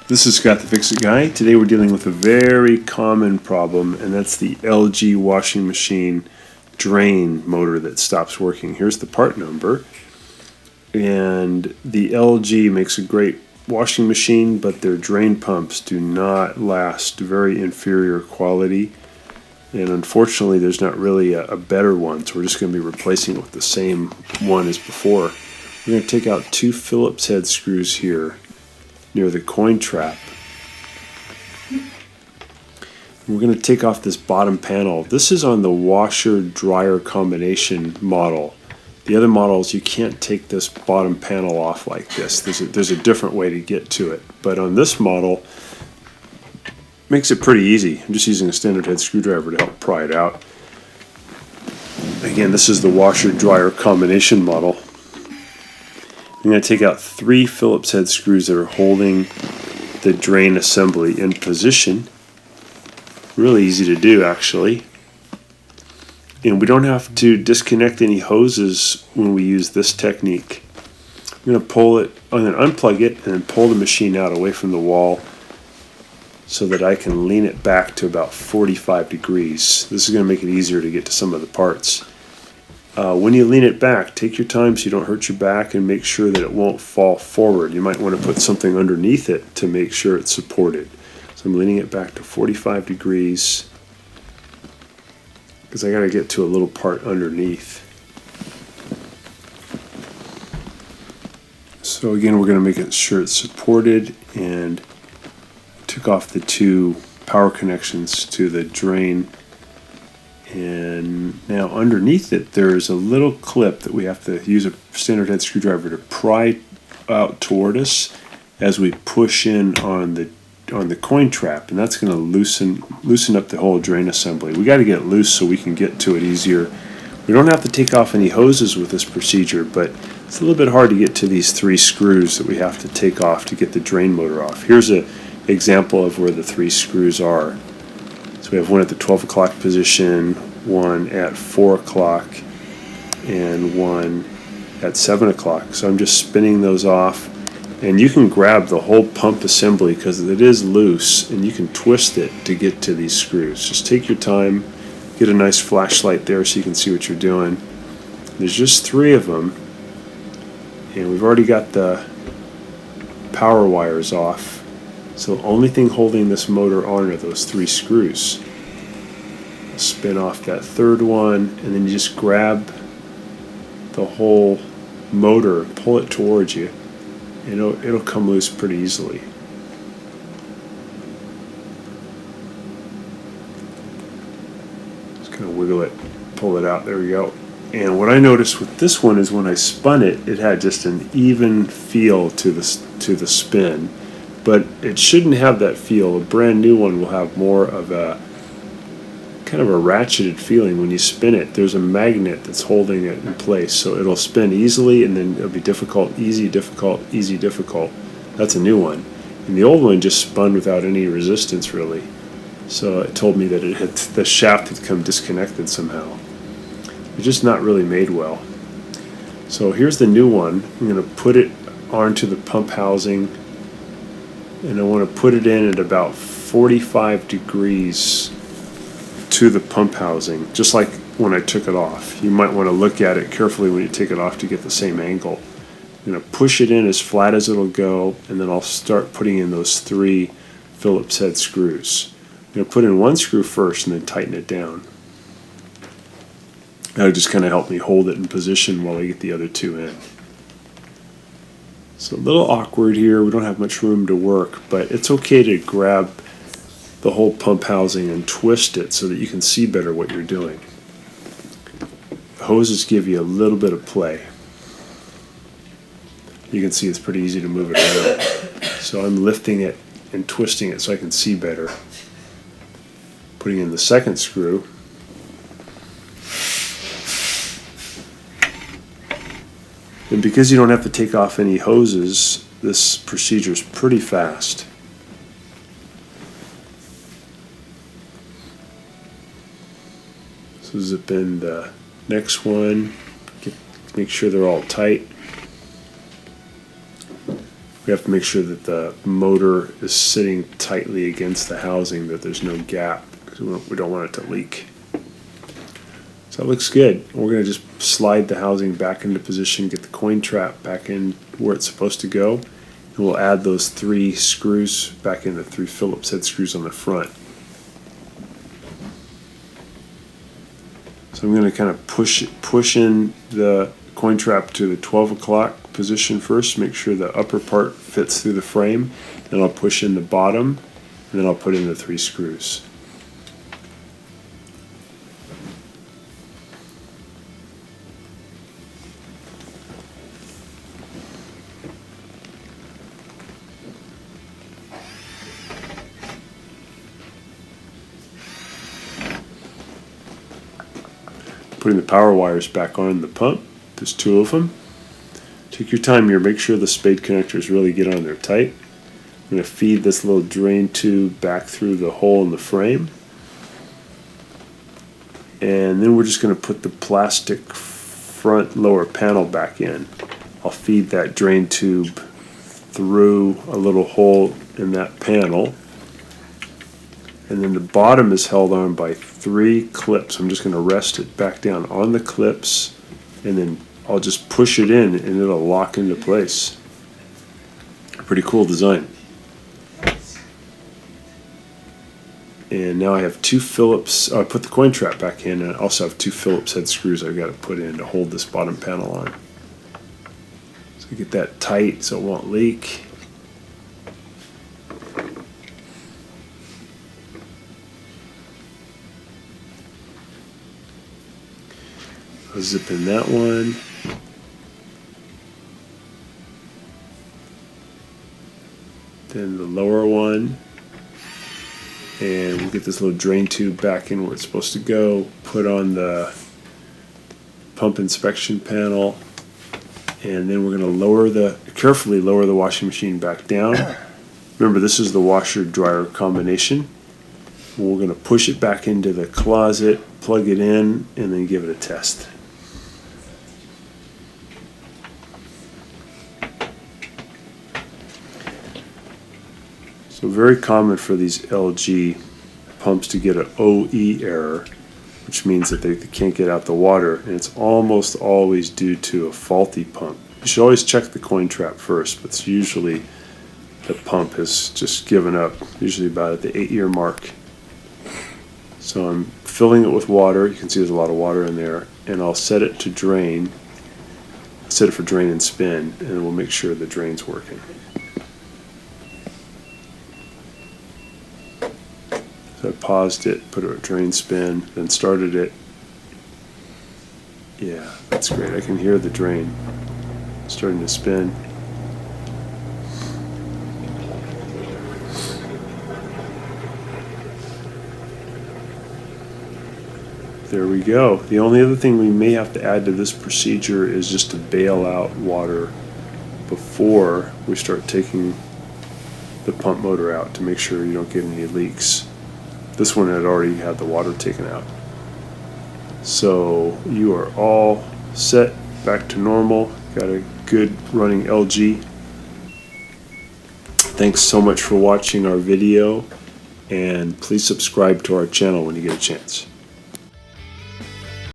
This is Scott the Fix-It Guy. Today we're dealing with a very common problem, and that's the LG washing machine drain motor that stops working. Here's the part number. And the LG makes a great washing machine, but their drain pumps do not last. Very inferior quality. And unfortunately, there's not really a better one, so we're just going to be replacing it with the same one as before. We're going to take out two Phillips head screws here near the coin trap. We're going to take off this bottom panel. This is on the washer-dryer combination model. The other models, you can't take this bottom panel off like this. There's a different way to get to it. But on this model, makes it pretty easy. I'm just using a standard head screwdriver to help pry it out. Again, this is the washer-dryer combination model. I'm going to take out three Phillips head screws that are holding the drain assembly in position. Really easy to do, actually. And we don't have to disconnect any hoses when we use this technique. I'm going to unplug it and then pull the machine out away from the wall so that I can lean it back to about 45 degrees. This is going to make it easier to get to some of the parts. When you lean it back, take your time so you don't hurt your back and make sure that it won't fall forward. You might want to put something underneath it to make sure it's supported. So I'm leaning it back to 45 degrees because I got to get to a little part underneath. So again, we're going to make sure it's supported, and took off the two power connections to the drain. And now underneath it, there's a little clip that we have to use a standard head screwdriver to pry out toward us as we push in on the coin trap, and that's going to loosen up the whole drain assembly. We got to get it loose so we can get to it easier. We don't have to take off any hoses with this procedure, but it's a little bit hard to get to these three screws that we have to take off to get the drain motor off. Here's an example of where the three screws are. So we have one at the 12 o'clock position, one at 4 o'clock, and one at 7 o'clock. So I'm just spinning those off, and you can grab the whole pump assembly because it is loose, and you can twist it to get to these screws. Just take your time, get a nice flashlight there so you can see what you're doing. There's just three of them, and we've already got the power wires off. So the only thing holding this motor on are those three screws. Spin off that third one, and then you just grab the whole motor, pull it towards you, and it'll come loose pretty easily. Just kind of wiggle it, pull it out, there we go. And what I noticed with this one is when I spun it, it had just an even feel to the spin. But it shouldn't have that feel. A brand new one will have more of a kind of a ratcheted feeling when you spin it. There's a magnet that's holding it in place, so it'll spin easily, and then it'll be difficult, easy, difficult, easy, difficult. That's a new one. And the old one just spun without any resistance, really. So it told me that the shaft had come disconnected somehow. It's just not really made well. So here's the new one. I'm going to put it onto the pump housing, and I want to put it in at about 45 degrees to the pump housing, just like when I took it off. You might want to look at it carefully when you take it off to get the same angle. I'm going to push it in as flat as it'll go, and then I'll start putting in those three Phillips head screws. I'm going to put in one screw first and then tighten it down. That'll just kind of help me hold it in position while I get the other two in. It's a little awkward here. We don't have much room to work, but it's okay to grab the whole pump housing and twist it so that you can see better what you're doing. The hoses give you a little bit of play. You can see it's pretty easy to move it around. So I'm lifting it and twisting it so I can see better. Putting in the second screw. And because you don't have to take off any hoses, this procedure is pretty fast. So zip in the next one, make sure they're all tight. We have to make sure that the motor is sitting tightly against the housing, that there's no gap, because we don't want it to leak. So that looks good. We're going to just slide the housing back into position, get the coin trap back in where it's supposed to go, and we'll add those 3 screws back in, the 3 Phillips head screws on the front. So I'm going to kind of push in the coin trap to the 12 o'clock position first, make sure the upper part fits through the frame, then I'll push in the bottom, and then I'll put in the 3 screws. Putting the power wires back on the pump, there's 2 of them. Take your time here, make sure the spade connectors really get on there tight. I'm going to feed this little drain tube back through the hole in the frame. And then we're just going to put the plastic front lower panel back in. I'll feed that drain tube through a little hole in that panel. And then the bottom is held on by 3 clips. I'm just going to rest it back down on the clips, and then I'll just push it in and it'll lock into place. Pretty cool design. And now I have 2 Phillips, I put the coin trap back in, and I also have 2 Phillips head screws I've got to put in to hold this bottom panel on. So get that tight so it won't leak. I'll zip in that one. Then the lower one. And we'll get this little drain tube back in where it's supposed to go. Put on the pump inspection panel. And then we're going to carefully lower the washing machine back down. Remember, this is the washer-dryer combination. We're going to push it back into the closet, plug it in, and then give it a test. So very common for these LG pumps to get an OE error, which means that they can't get out the water, and it's almost always due to a faulty pump. You should always check the coin trap first, but it's usually the pump has just given up, usually about at the 8-year mark. So I'm filling it with water. You can see there's a lot of water in there, and I'll set it to drain. Set it for drain and spin, and we'll make sure the drain's working. So I paused it, put it at drain spin, then started it. Yeah, that's great. I can hear the drain starting to spin. There we go. The only other thing we may have to add to this procedure is just to bail out water before we start taking the pump motor out to make sure you don't get any leaks. This one had already had the water taken out. So you are all set, back to normal. Got a good running LG. Thanks so much for watching our video, and please subscribe to our channel when you get a chance.